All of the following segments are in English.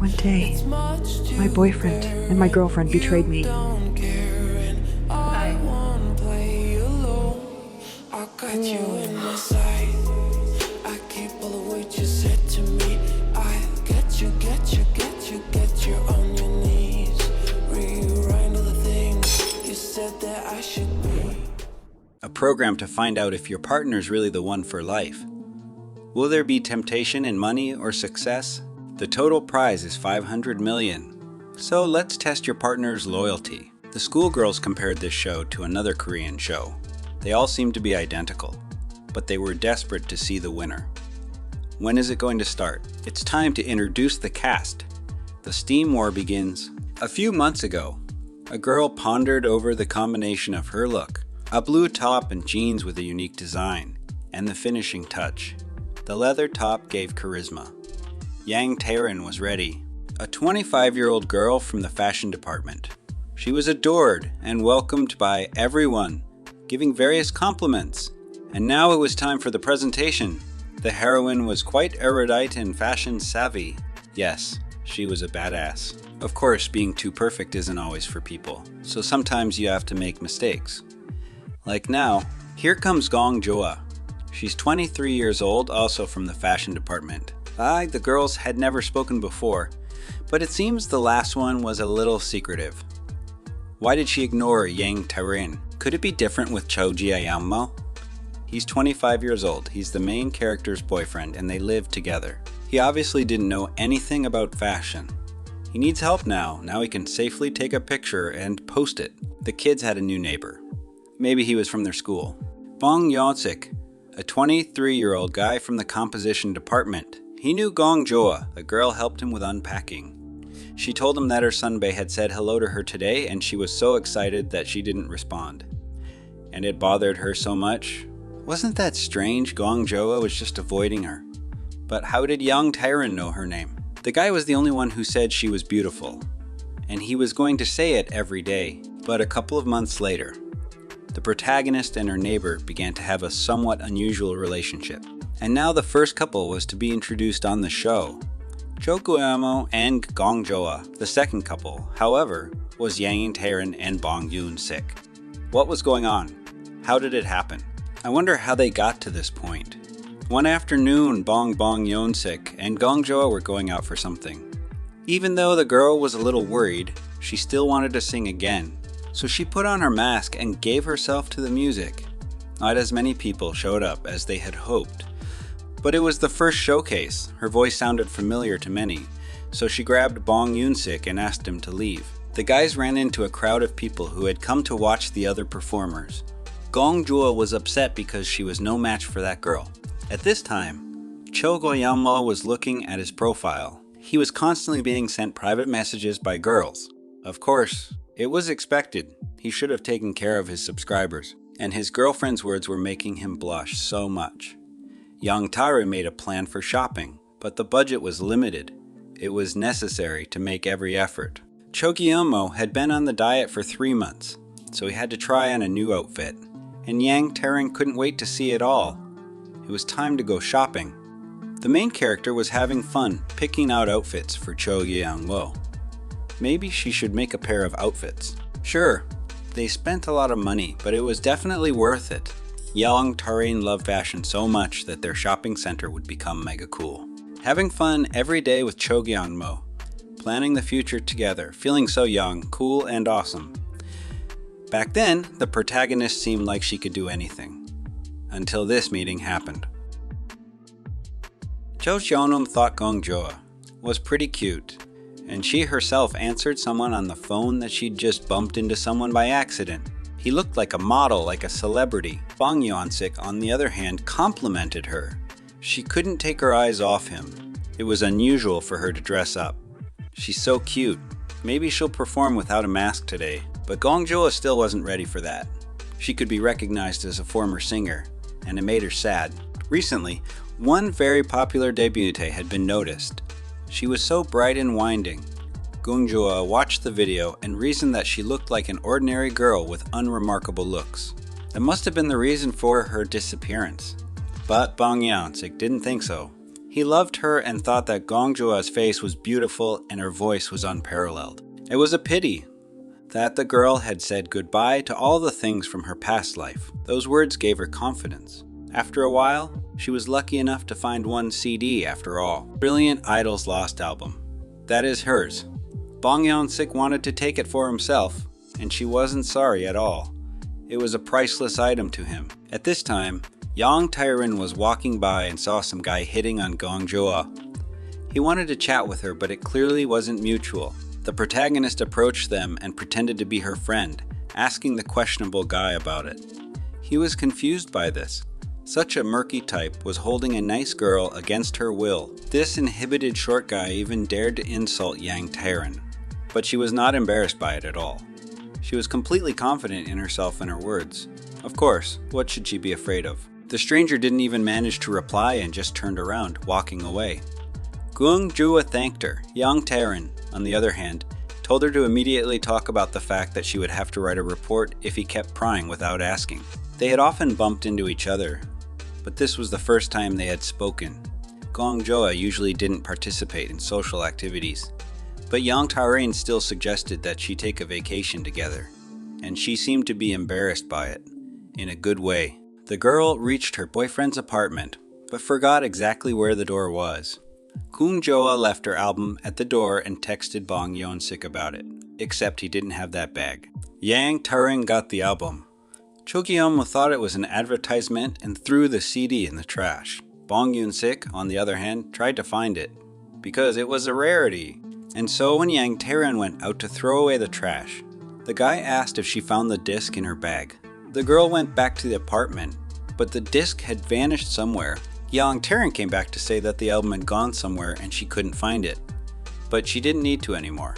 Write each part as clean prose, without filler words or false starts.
One day, my boyfriend and my girlfriend betrayed me. A program to find out if your partner's really the one for life. Will there be temptation in money or success? The total prize is $500 million. So let's test your partner's loyalty. The schoolgirls compared this show to another Korean show. They all seemed to be identical, but they were desperate to see the winner. When is it going to start? It's time to introduce the cast. The steam war begins. A few months ago, a girl pondered over the combination of her look, a blue top and jeans with a unique design, and the finishing touch. The leather top gave charisma. Yang Tae-rin was ready, a 25-year-old girl from the fashion department. She was adored and welcomed by everyone, giving various compliments. And now it was time for the presentation. The heroine was quite erudite and fashion savvy. Yes, she was a badass. Of course, being too perfect isn't always for people, so sometimes you have to make mistakes. Like now, here comes Gong Joa. She's 23 years old, also from the fashion department. The girls had never spoken before, but it seems the last one was a little secretive. Why did she ignore Yang Tae-rin? Could it be different with Cho Ji-yeonmo? He's 25 years old, he's the main character's boyfriend, and they live together. He obviously didn't know anything about fashion. He needs help now he can safely take a picture and post it. The kids had a new neighbor. Maybe he was from their school. Bong Yeon-sik, a 23-year-old guy from the composition department. He knew Gong Joa. The girl helped him with unpacking. She told him that her sunbae had said hello to her today, and she was so excited that she didn't respond. And it bothered her so much. Wasn't that strange? Gong Joa was just avoiding her. But how did Yang Tae-rin know her name? The guy was the only one who said she was beautiful, and he was going to say it every day. But a couple of months later, the protagonist and her neighbor began to have a somewhat unusual relationship. And now the first couple was to be introduced on the show. Cho Guillermo and Gong Joa. The second couple, however, was Yang Tae-rin and Bong Yeon-sik. What was going on? How did it happen? I wonder how they got to this point. One afternoon, Bong Yeon-sik and Gong Joa were going out for something. Even though the girl was a little worried, she still wanted to sing again. So she put on her mask and gave herself to the music. Not as many people showed up as they had hoped. But it was the first showcase. Her voice sounded familiar to many, so she grabbed Bong Yeon-sik and asked him to leave. The guys ran into a crowd of people who had come to watch the other performers. Gong Joa was upset because she was no match for that girl. At this time, Cho Go-yeonmo was looking at his profile. He was constantly being sent private messages by girls. Of course, it was expected. He should have taken care of his subscribers. And his girlfriend's words were making him blush so much. Yang Tae-rin made a plan for shopping, but the budget was limited. It was necessary to make every effort. Cho Gi-yeonmo had been on the diet for 3 months, so he had to try on a new outfit. And Yang Tae-rin couldn't wait to see it all. It was time to go shopping. The main character was having fun picking out outfits for Cho Gi-yeonmo. Maybe she should make a pair of outfits. Sure, they spent a lot of money, but it was definitely worth it. Yang Tae-rin loved fashion so much that their shopping center would become mega cool. Having fun every day with Cho Gi-yeonmo, planning the future together, feeling so young, cool, and awesome. Back then, the protagonist seemed like she could do anything. Until this meeting happened. Cho Jeonnam thought Gong Joa was pretty cute, and she herself answered someone on the phone that she'd just bumped into someone by accident. He looked like a model, like a celebrity. Bong Yeon-sik, on the other hand, complimented her. She couldn't take her eyes off him. It was unusual for her to dress up. She's so cute. Maybe she'll perform without a mask today. But Gong Joa still wasn't ready for that. She could be recognized as a former singer, and it made her sad. Recently, one very popular debutante had been noticed. She was so bright and winding. Gong Joa watched the video and reasoned that she looked like an ordinary girl with unremarkable looks. That must have been the reason for her disappearance. But Bong Yeon-sik didn't think so. He loved her and thought that Gongjua's face was beautiful and her voice was unparalleled. It was a pity that the girl had said goodbye to all the things from her past life. Those words gave her confidence. After a while, she was lucky enough to find one CD after all. Brilliant Idol's Lost album. That is hers. Bong Yeon-sik wanted to take it for himself, and she wasn't sorry at all. It was a priceless item to him. At this time, Yang Tae-rin was walking by and saw some guy hitting on Gong-jua. He wanted to chat with her, but it clearly wasn't mutual. The protagonist approached them and pretended to be her friend, asking the questionable guy about it. He was confused by this. Such a murky type was holding a nice girl against her will. This inhibited short guy even dared to insult Yang Tae-rin, but she was not embarrassed by it at all. She was completely confident in herself and her words. Of course, what should she be afraid of? The stranger didn't even manage to reply and just turned around, walking away. Gong-jua thanked her. Yang Tae-rin, on the other hand, told her to immediately talk about the fact that she would have to write a report if he kept prying without asking. They had often bumped into each other, but this was the first time they had spoken. Gong-jua usually didn't participate in social activities, but Yang Tae-rin still suggested that she take a vacation together, and she seemed to be embarrassed by it, in a good way. The girl reached her boyfriend's apartment, but forgot exactly where the door was. Gong-jua left her album at the door and texted Bong Yeon-sik about it, except he didn't have that bag. Yang Tae-rin got the album. Cho Gi-um thought it was an advertisement and threw the CD in the trash. Bong Yeon-sik, on the other hand, tried to find it, because it was a rarity. And so when Yang Tae-rin went out to throw away the trash, the guy asked if she found the disc in her bag. The girl went back to the apartment, but the disc had vanished somewhere. Yang Tae-rin came back to say that the album had gone somewhere and she couldn't find it. But she didn't need to anymore.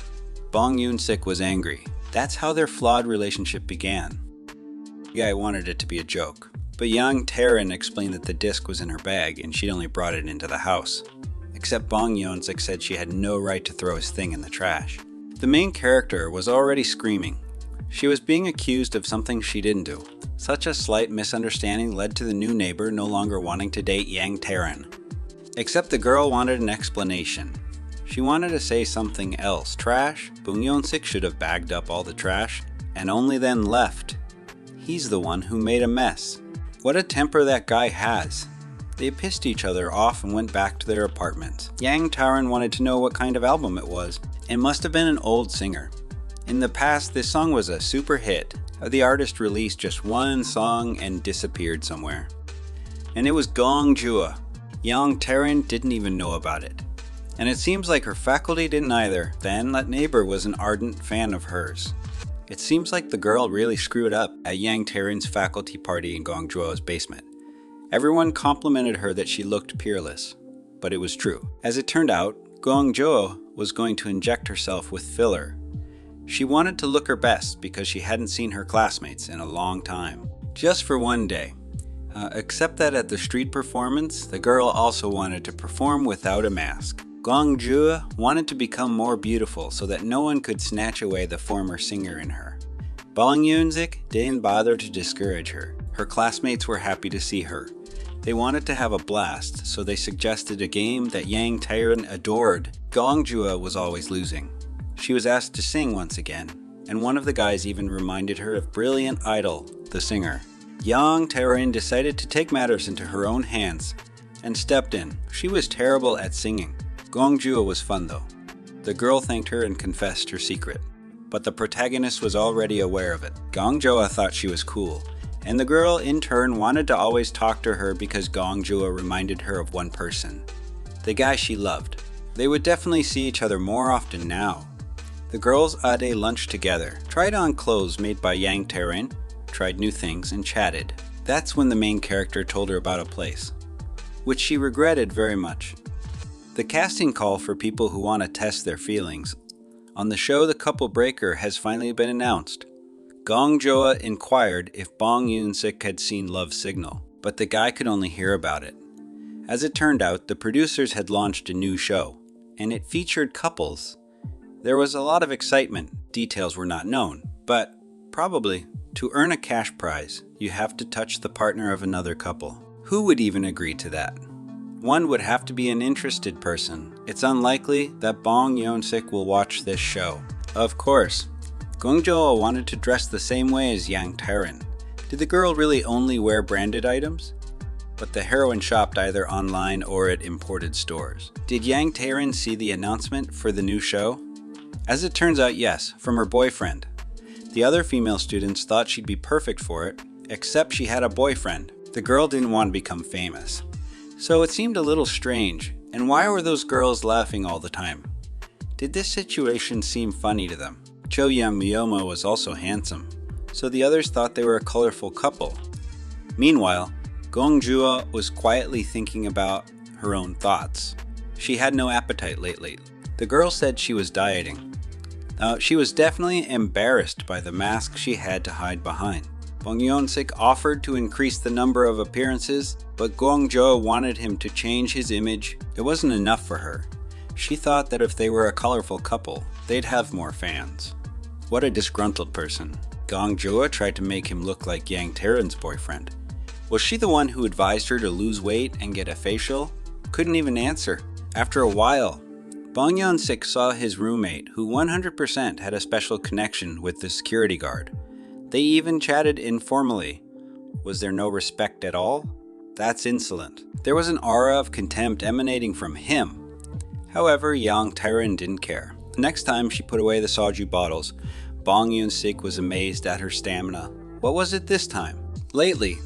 Bong Yeon-sik was angry. That's how their flawed relationship began. The guy wanted it to be a joke, but Yang Tae-rin explained that the disc was in her bag and she'd only brought it into the house. Except Bong Yeon-sik said she had no right to throw his thing in the trash. The main character was already screaming. She was being accused of something she didn't do. Such a slight misunderstanding led to the new neighbor no longer wanting to date Yang Tae-rin. Except the girl wanted an explanation. She wanted to say something else. Trash? Bong Yeon-sik should have bagged up all the trash and only then left. He's the one who made a mess. What a temper that guy has. They pissed each other off and went back to their apartment. Yang Tae-rin wanted to know what kind of album it was. It must have been an old singer. In the past, this song was a super hit. The artist released just one song and disappeared somewhere. And it was Gong-jua. Yang Tae-rin didn't even know about it. And it seems like her faculty didn't either. Then that neighbor was an ardent fan of hers. It seems like the girl really screwed up at Yang Tae-rin's faculty party in Gong-jua's basement. Everyone complimented her that she looked peerless, but it was true. As it turned out, Gong-jua was going to inject herself with filler. She wanted to look her best because she hadn't seen her classmates in a long time. Just for one day. Except that at the street performance, the girl also wanted to perform without a mask. Gong-jua wanted to become more beautiful so that no one could snatch away the former singer in her. Bong Yeon-sik didn't bother to discourage her. Her classmates were happy to see her. They wanted to have a blast, so they suggested a game that Yang Tae-rin adored. Gong-jua was always losing. She was asked to sing once again, and one of the guys even reminded her of Brilliant Idol, the singer. Yang Tae-rin decided to take matters into her own hands and stepped in. She was terrible at singing. Gong-jua was fun though. The girl thanked her and confessed her secret, but the protagonist was already aware of it. Gong-jua thought she was cool, and the girl in turn wanted to always talk to her because Gong-jua reminded her of one person, the guy she loved. They would definitely see each other more often now. The girls had a lunch together, tried on clothes made by Yang Tae-rin, tried new things, and chatted. That's when the main character told her about a place, which she regretted very much. The casting call for people who want to test their feelings. On the show The Couple Breaker has finally been announced. Gong-jua inquired if Bong Yeon-sik had seen Love Signal, but the guy could only hear about it. As it turned out, the producers had launched a new show, and it featured couples. There was a lot of excitement. Details were not known, but probably, to earn a cash prize, you have to touch the partner of another couple. Who would even agree to that? One would have to be an interested person. It's unlikely that Bong Yeon-sik will watch this show. Of course, Gong Jo wanted to dress the same way as Yang Tae-rin. Did the girl really only wear branded items? But the heroine shopped either online or at imported stores. Did Yang Tae-rin see the announcement for the new show? As it turns out, yes, from her boyfriend. The other female students thought she'd be perfect for it, except she had a boyfriend. The girl didn't want to become famous. So it seemed a little strange, and why were those girls laughing all the time? Did this situation seem funny to them? Cho Young-myomo was also handsome, so the others thought they were a colorful couple. Meanwhile, Gong Jua was quietly thinking about her own thoughts. She had no appetite lately. The girl said she was dieting. Now, she was definitely embarrassed by the mask she had to hide behind. Bong Yeon-sik offered to increase the number of appearances, but Gong Jo wanted him to change his image. It wasn't enough for her. She thought that if they were a colorful couple, they'd have more fans. What a disgruntled person. Gong Jo tried to make him look like Yang Tae-rin's boyfriend. Was she the one who advised her to lose weight and get a facial? Couldn't even answer. After a while, Bong Yeon-sik saw his roommate, who 100% had a special connection with the security guard. They even chatted informally. Was there no respect at all? That's insolent. There was an aura of contempt emanating from him. However, Yang Tae-rin didn't care. The next time she put away the soju bottles, Bong Yeon-sik was amazed at her stamina. What was it this time? Lately,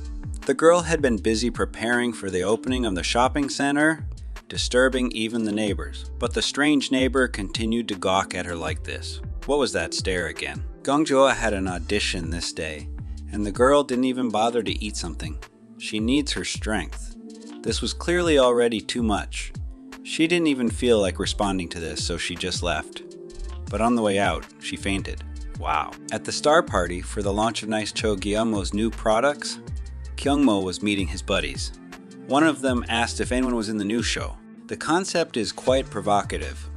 the girl had been busy preparing for the opening of the shopping center, disturbing even the neighbors. But the strange neighbor continued to gawk at her like this. What was that stare again? Gong Jo had an audition this day, and the girl didn't even bother to eat something. She needs her strength. This was clearly already too much. She didn't even feel like responding to this, so she just left. But on the way out, she fainted. Wow. At the star party for the launch of Nice Cho Gyeommo's new products, Kyungmo was meeting his buddies. One of them asked if anyone was in the new show. The concept is quite provocative,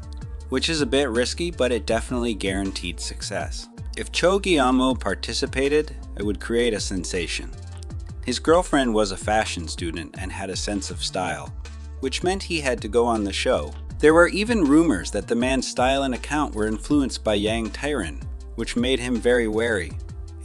which is a bit risky, but it definitely guaranteed success. If Cho Gyeommo participated, it would create a sensation. His girlfriend was a fashion student and had a sense of style, which meant he had to go on the show. There were even rumors that the man's style and account were influenced by Yang Tae-rin, which made him very wary.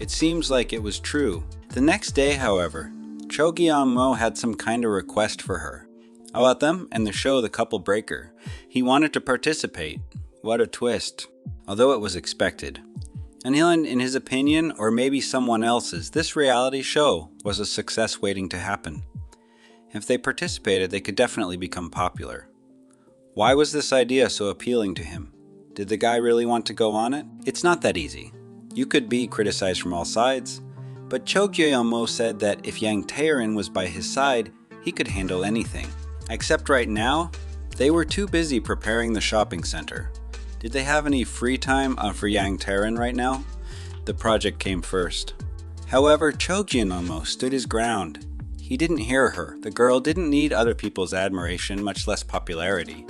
It seems like it was true. The next day, however, Cho Gyeommo had some kind of request for her. About them and the show The Couple Breaker. He wanted to participate. What a twist. Although it was expected. And in his opinion, or maybe someone else's, this reality show was a success waiting to happen. If they participated, they could definitely become popular. Why was this idea so appealing to him? Did the guy really want to go on it? It's not that easy. You could be criticized from all sides, but Cho Gyeommo said that if Yang Tae-rin was by his side, he could handle anything. Except right now, they were too busy preparing the shopping center. Did they have any free time for Yang Tae-rin right now? The project came first. However, Cho Gyeommo stood his ground. He didn't hear her. The girl didn't need other people's admiration, much less popularity.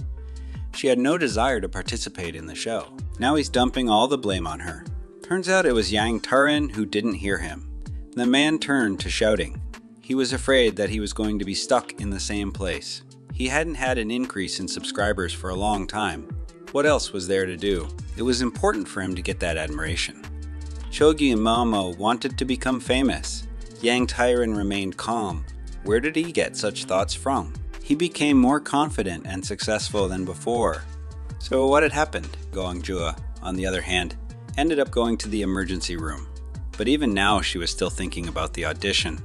She had no desire to participate in the show. Now he's dumping all the blame on her. Turns out it was Yang Tae-rin who didn't hear him. The man turned to shouting. He was afraid that he was going to be stuck in the same place. He hadn't had an increase in subscribers for a long time. What else was there to do? It was important for him to get that admiration. Cho Gyeommo wanted to become famous. Yang Tae-rin remained calm. Where did he get such thoughts from? He became more confident and successful than before. So what had happened? Gong Jua, on the other hand, ended up going to the emergency room. But even now she was still thinking about the audition.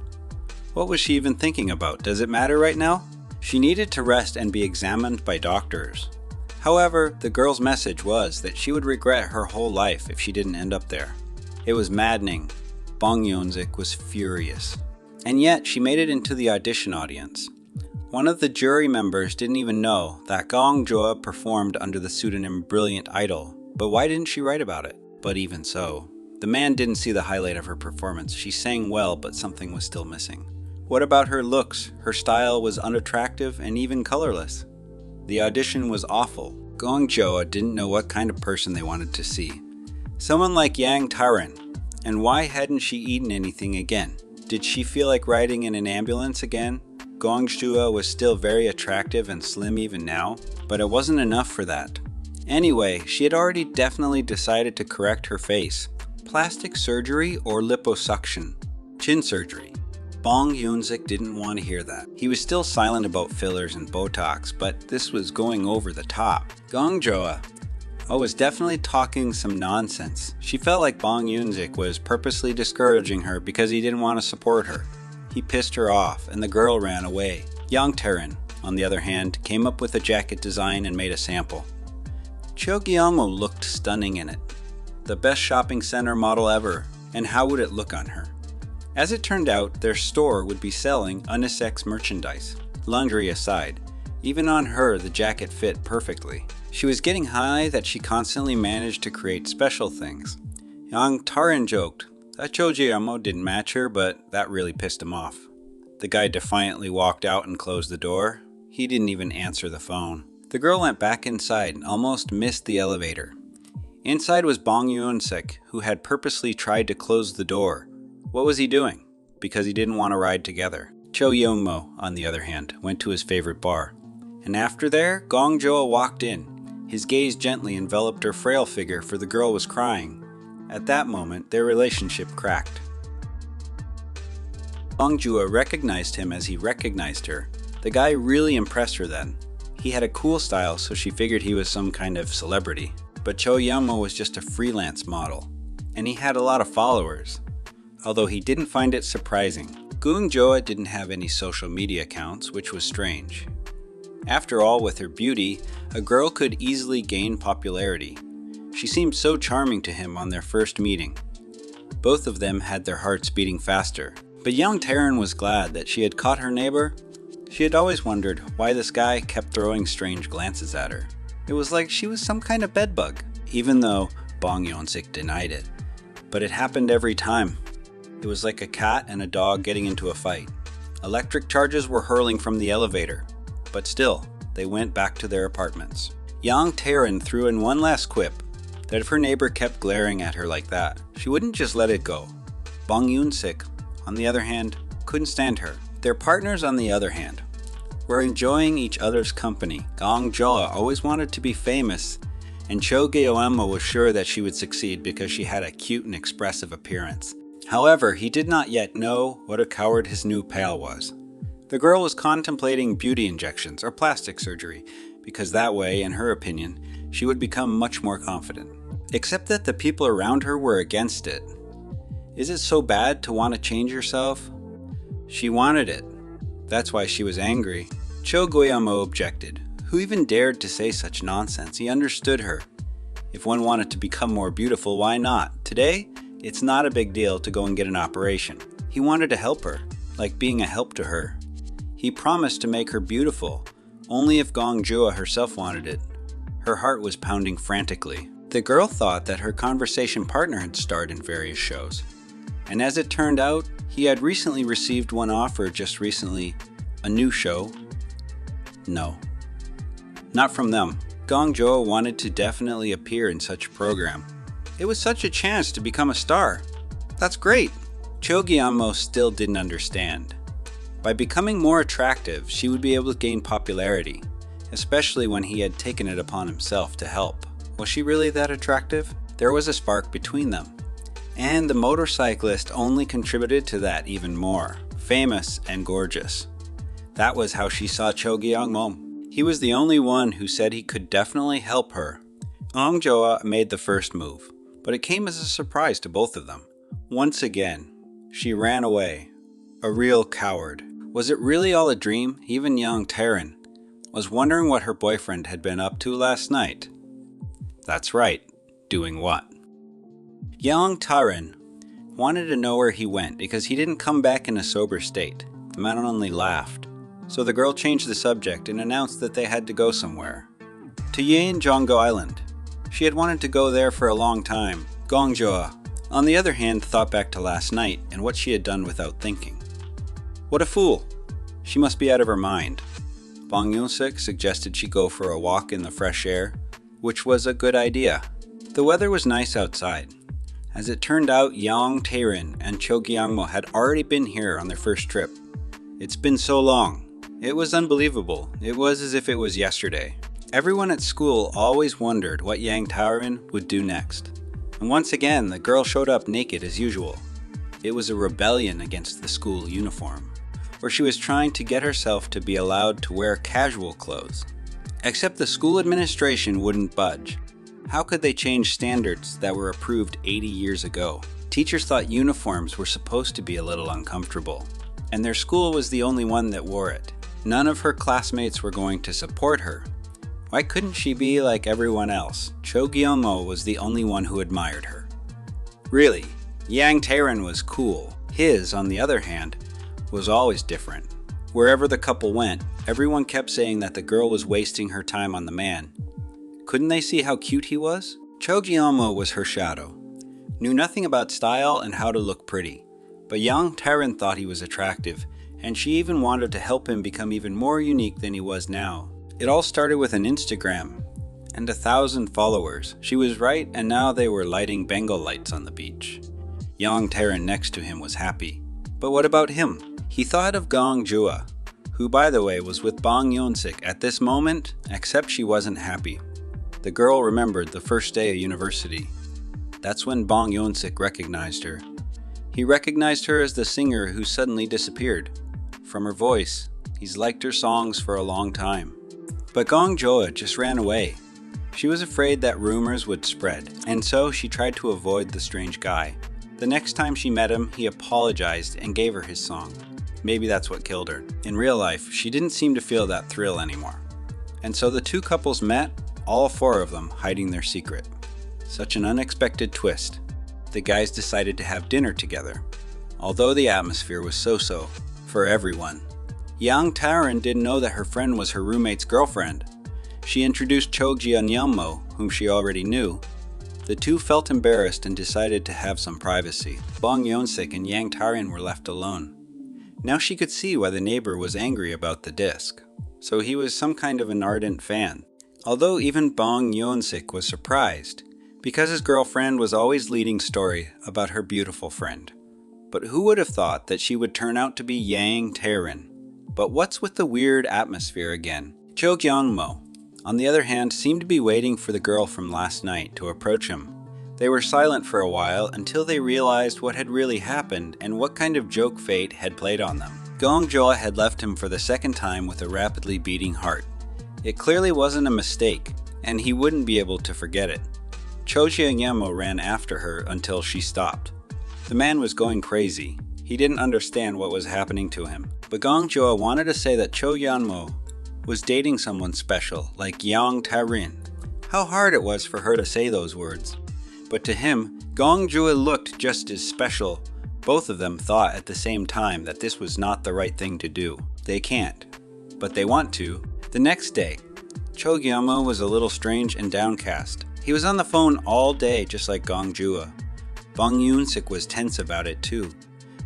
What was she even thinking about? Does it matter right now? She needed to rest and be examined by doctors. However, the girl's message was that she would regret her whole life if she didn't end up there. It was maddening. Bong Yeon-sik was furious. And yet, she made it into the audition audience. One of the jury members didn't even know that Gong Jua performed under the pseudonym Brilliant Idol, but why didn't she write about it? But even so, the man didn't see the highlight of her performance. She sang well, but something was still missing. What about her looks? Her style was unattractive and even colorless. The audition was awful. Gong Jua didn't know what kind of person they wanted to see. Someone like Yang Tae-rin. And why hadn't she eaten anything again? Did she feel like riding in an ambulance again? Gongshua was still very attractive and slim even now, but it wasn't enough for that. Anyway, she had already definitely decided to correct her face. Plastic surgery or liposuction? Chin surgery. Bong Yoon-sik didn't want to hear that. He was still silent about fillers and Botox, but this was going over the top. Gongjoa was definitely talking some nonsense. She felt like Bong Yoon-sik was purposely discouraging her because he didn't want to support her. He pissed her off, and the girl ran away. Yang Taerin, on the other hand, came up with a jacket design and made a sample. Cho Gi-young-mo looked stunning in it. The best shopping center model ever, and how would it look on her? As it turned out, their store would be selling unisex merchandise, lingerie aside. Even on her, the jacket fit perfectly. She was getting high that she constantly managed to create special things. Yang Taerin joked that Cho Gi-young-mo didn't match her, but that really pissed him off. The guy defiantly walked out and closed the door. He didn't even answer the phone. The girl went back inside and almost missed the elevator. Inside was Bong Yoon-sik, who had purposely tried to close the door. What was he doing? Because he didn't want to ride together. Cho Young-mo, on the other hand, went to his favorite bar. And after there, Gongjoa walked in. His gaze gently enveloped her frail figure, for the girl was crying. At that moment, their relationship cracked. Gongjoa recognized him as he recognized her. The guy really impressed her then. He had a cool style, so she figured he was some kind of celebrity. But Cho Young-mo was just a freelance model, and he had a lot of followers. Although he didn't find it surprising. Gongjoa didn't have any social media accounts, which was strange. After all, with her beauty, a girl could easily gain popularity. She seemed so charming to him on their first meeting. Both of them had their hearts beating faster. But Yang Taerin was glad that she had caught her neighbor. She had always wondered why this guy kept throwing strange glances at her. It was like she was some kind of bedbug, even though Bong Yoon-sik denied it. But it happened every time. It was like a cat and a dog getting into a fight. Electric charges were hurling from the elevator, but still, they went back to their apartments. Yang Taerin threw in one last quip, that if her neighbor kept glaring at her like that, she wouldn't just let it go. Bong Yoon-sik, on the other hand, couldn't stand her. Their partners, on the other hand, were enjoying each other's company. Gongjoa always wanted to be famous, and Cho Gi-young-mo was sure that she would succeed because she had a cute and expressive appearance. However, he did not yet know what a coward his new pal was. The girl was contemplating beauty injections or plastic surgery, because that way, in her opinion, she would become much more confident. Except that the people around her were against it. Is it so bad to want to change yourself? She wanted it. That's why she was angry. Cho Gi-young-mo objected. Who even dared to say such nonsense? He understood her. If one wanted to become more beautiful, why not? Today, it's not a big deal to go and get an operation. He wanted to help her, like being a help to her. He promised to make her beautiful, only if Gongjoa herself wanted it. Her heart was pounding frantically. The girl thought that her conversation partner had starred in various shows. And as it turned out, he had recently received one offer just recently. A new show? No. Not from them. Gongjoa wanted to definitely appear in such a program. It was such a chance to become a star. That's great. Cho Gi-young-mo still didn't understand. By becoming more attractive, she would be able to gain popularity, especially when he had taken it upon himself to help. Was she really that attractive? There was a spark between them. And the motorcyclist only contributed to that even more. Famous and gorgeous. That was how she saw Cho Gi-young-mo. He was the only one who said he could definitely help her. Gongjoa made the first move, but it came as a surprise to both of them. Once again, she ran away. A real coward. Was it really all a dream? Even Yang Taerin was wondering what her boyfriend had been up to last night. That's right, doing what? Yang Taerin wanted to know where he went because he didn't come back in a sober state. The man only laughed. So the girl changed the subject and announced that they had to go somewhere. To Yeonjonggo Island. She had wanted to go there for a long time. Gongjoa, on the other hand, thought back to last night and what she had done without thinking. What a fool! She must be out of her mind. Bong Yoon-sik suggested she go for a walk in the fresh air, which was a good idea. The weather was nice outside. As it turned out, Yang Taerin and Cho Gi-young-mo had already been here on their first trip. It's been so long. It was unbelievable. It was as if it was yesterday. Everyone at school always wondered what Yang Taerin would do next. And once again, the girl showed up naked as usual. It was a rebellion against the school uniform, where she was trying to get herself to be allowed to wear casual clothes. Except the school administration wouldn't budge. How could they change standards that were approved 80 years ago? Teachers thought uniforms were supposed to be a little uncomfortable, and their school was the only one that wore it. None of her classmates were going to support her. Why couldn't she be like everyone else? Cho Gyeong-mo was the only one who admired her. Really, Yang Taerin was cool. His, on the other hand, was always different. Wherever the couple went, everyone kept saying that the girl was wasting her time on the man. Couldn't they see how cute he was? Cho Gyeong-mo was her shadow. Knew nothing about style and how to look pretty. But Yang Taerin thought he was attractive, and she even wanted to help him become even more unique than he was now. It all started with an Instagram and 1,000 followers. She was right, and now they were lighting Bengal lights on the beach. Yang Taerin next to him was happy. But what about him? He thought of Gong Jua, who by the way was with Bong Yeon-sik at this moment, except she wasn't happy. The girl remembered the first day of university. That's when Bong Yeon-sik recognized her. He recognized her as the singer who suddenly disappeared. From her voice, he's liked her songs for a long time. But Gong Jua just ran away. She was afraid that rumors would spread, and so she tried to avoid the strange guy. The next time she met him, he apologized and gave her his song. Maybe that's what killed her. In real life, she didn't seem to feel that thrill anymore. And so the two couples met, all four of them hiding their secret. Such an unexpected twist. The guys decided to have dinner together, although the atmosphere was so-so for everyone. Yang Taerin didn't know that her friend was her roommate's girlfriend. She introduced Cho Gyeong-mo, whom she already knew. The two felt embarrassed and decided to have some privacy. Bong Yeon-sik and Yang Taerin were left alone. Now she could see why the neighbor was angry about the disc. So he was some kind of an ardent fan. Although even Bong Yeon-sik was surprised, because his girlfriend was always leading story about her beautiful friend. But who would have thought that she would turn out to be Yang Taerin? But what's with the weird atmosphere again? Cho Gyeong-mo, on the other hand, seemed to be waiting for the girl from last night to approach him. They were silent for a while until they realized what had really happened and what kind of joke fate had played on them. Gong Jua had left him for the second time with a rapidly beating heart. It clearly wasn't a mistake, and he wouldn't be able to forget it. Cho Gyeong-mo ran after her until she stopped. The man was going crazy. He didn't understand what was happening to him. But Gong Jua wanted to say that Cho Gyeong-mo was dating someone special, like Yang Taerin. How hard it was for her to say those words. But to him, Gong Jua looked just as special. Both of them thought at the same time that this was not the right thing to do. They can't, but they want to. The next day, Cho Gyeong-mo was a little strange and downcast. He was on the phone all day, just like Gong Jua. Bong Yeon-sik was tense about it too.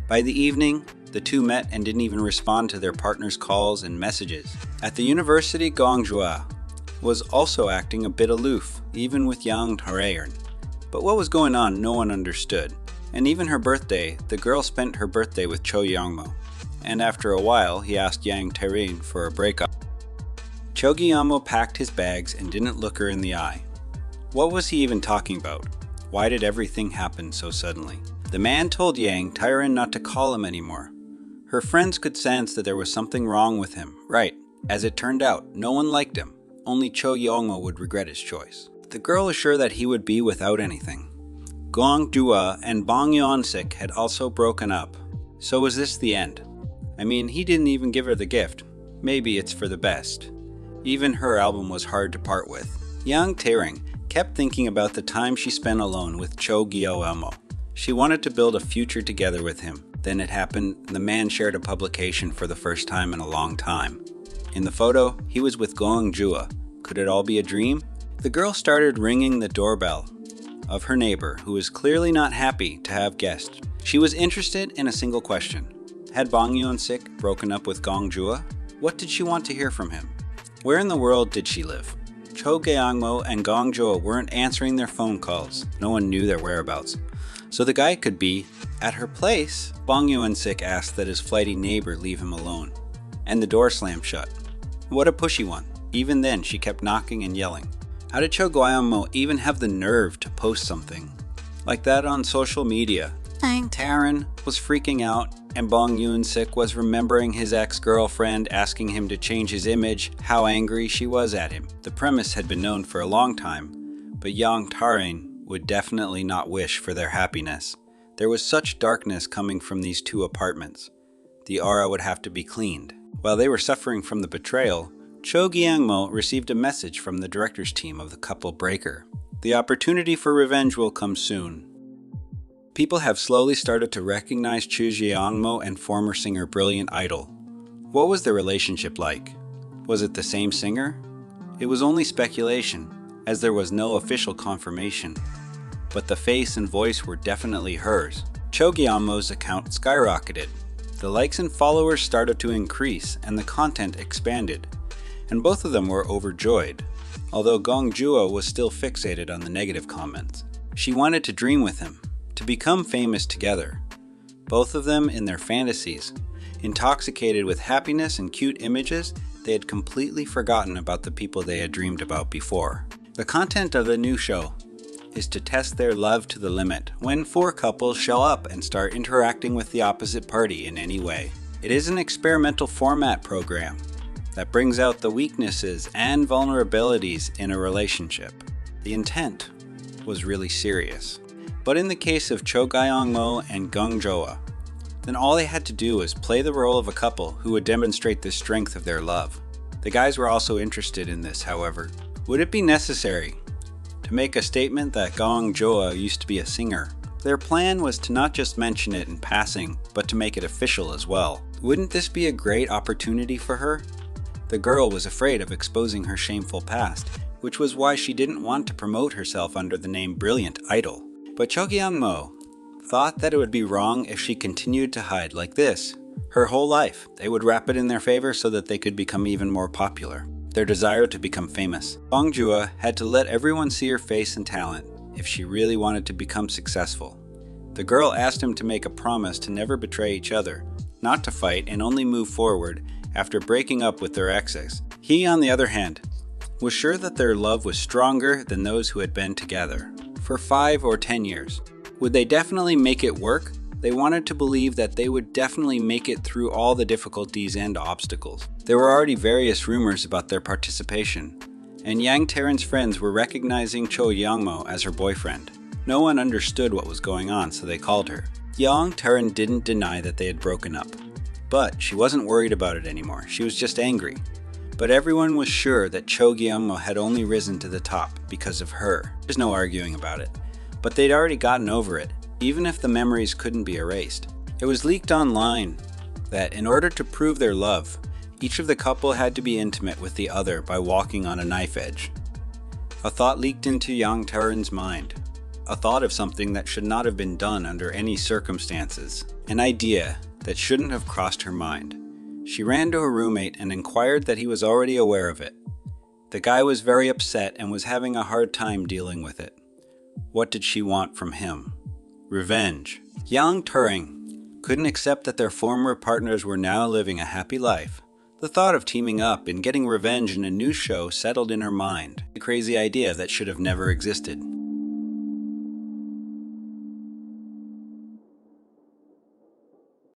By the evening, the two met and didn't even respond to their partners' calls and messages. At the university, Gong Jua was also acting a bit aloof, even with Yang Taerin. But what was going on, no one understood. And even her birthday, the girl spent her birthday with Cho Gyeong-mo. And after a while, he asked Yang Taerin for a breakup. Cho Gyeong-mo packed his bags and didn't look her in the eye. What was he even talking about? Why did everything happen so suddenly? The man told Yang Taerin not to call him anymore. Her friends could sense that there was something wrong with him. Right, as it turned out, no one liked him. Only Cho Gyeong-mo would regret his choice. The girl was sure that he would be without anything. Gong Jua and Bong Yeon-sik had also broken up. So was this the end? I mean, he didn't even give her the gift. Maybe it's for the best. Even her album was hard to part with. Yang Taerin kept thinking about the time she spent alone with Cho Gyeong-mo. She wanted to build a future together with him. Then it happened, the man shared a publication for the first time in a long time. In the photo, he was with Gong Jua. Could it all be a dream? The girl started ringing the doorbell of her neighbor, who was clearly not happy to have guests. She was interested in a single question. Had Bong Yeon-sik broken up with Gong Jua? What did she want to hear from him? Where in the world did she live? Cho Gyeong-mo and Gong Jua weren't answering their phone calls. No one knew their whereabouts. So the guy could be at her place. Bong Yeon-sik asked that his flighty neighbor leave him alone. and the door slammed shut. What a pushy one. Even then, she kept knocking and yelling. How did Cho Gyeong-mo even have the nerve to post something like that on social media? Yang Taran was freaking out, and Bong Yoon-sik was remembering his ex-girlfriend asking him to change his image, how angry she was at him. The premise had been known for a long time, but Yang Taran would definitely not wish for their happiness. There was such darkness coming from these two apartments. The aura would have to be cleaned. While they were suffering from the betrayal, Cho Gyeong-mo received a message from the director's team of the couple breaker. The opportunity for revenge will come soon. People have slowly started to recognize Cho Gyeong-mo and former singer Brilliant Idol. What was their relationship like? Was it the same singer? It was only speculation, as there was no official confirmation. But the face and voice were definitely hers. Cho Gyeong-mo's account skyrocketed. The likes and followers started to increase, and the content expanded. And both of them were overjoyed, although Gong Joo was still fixated on the negative comments. She wanted to dream with him, to become famous together. Both of them in their fantasies. Intoxicated with happiness and cute images, they had completely forgotten about the people they had dreamed about before. The content of the new show is to test their love to the limit when four couples show up and start interacting with the opposite party in any way. It is an experimental format program that brings out the weaknesses and vulnerabilities in a relationship. The intent was really serious. But in the case of Cho Gyeong-mo and Gong Joo, then all they had to do was play the role of a couple who would demonstrate the strength of their love. The guys were also interested in this, however. Would it be necessary to make a statement that Gong Joo used to be a singer? Their plan was to not just mention it in passing, but to make it official as well. Wouldn't this be a great opportunity for her? The girl was afraid of exposing her shameful past, which was why she didn't want to promote herself under the name Brilliant Idol. But Cho Gyeong-mo thought that it would be wrong if she continued to hide like this. Her whole life, they would wrap it in their favor so that they could become even more popular. Their desire to become famous. Gong Joo had to let everyone see her face and talent if she really wanted to become successful. The girl asked him to make a promise to never betray each other, not to fight, and only move forward after breaking up with their exes. He, on the other hand, was sure that their love was stronger than those who had been together for 5 or 10 years. Would they definitely make it work? They wanted to believe that they would definitely make it through all the difficulties and obstacles. There were already various rumors about their participation, and Yang Taran's friends were recognizing Cho Gyeong-mo as her boyfriend. No one understood what was going on, so they called her. Yang Taran didn't deny that they had broken up, but she wasn't worried about it anymore. She was just angry. But everyone was sure that Cho Gyeong-mo had only risen to the top because of her. There's no arguing about it. But they'd already gotten over it, even if the memories couldn't be erased. It was leaked online that in order to prove their love, each of the couple had to be intimate with the other by walking on a knife edge. A thought leaked into Yang Taran's mind. A thought of something that should not have been done under any circumstances. An idea that shouldn't have crossed her mind. She ran to her roommate and inquired that he was already aware of it. The guy was very upset and was having a hard time dealing with it. What did she want from him? Revenge. Yang Taran couldn't accept that their former partners were now living a happy life. The thought of teaming up and getting revenge in a new show settled in her mind. A crazy idea that should have never existed.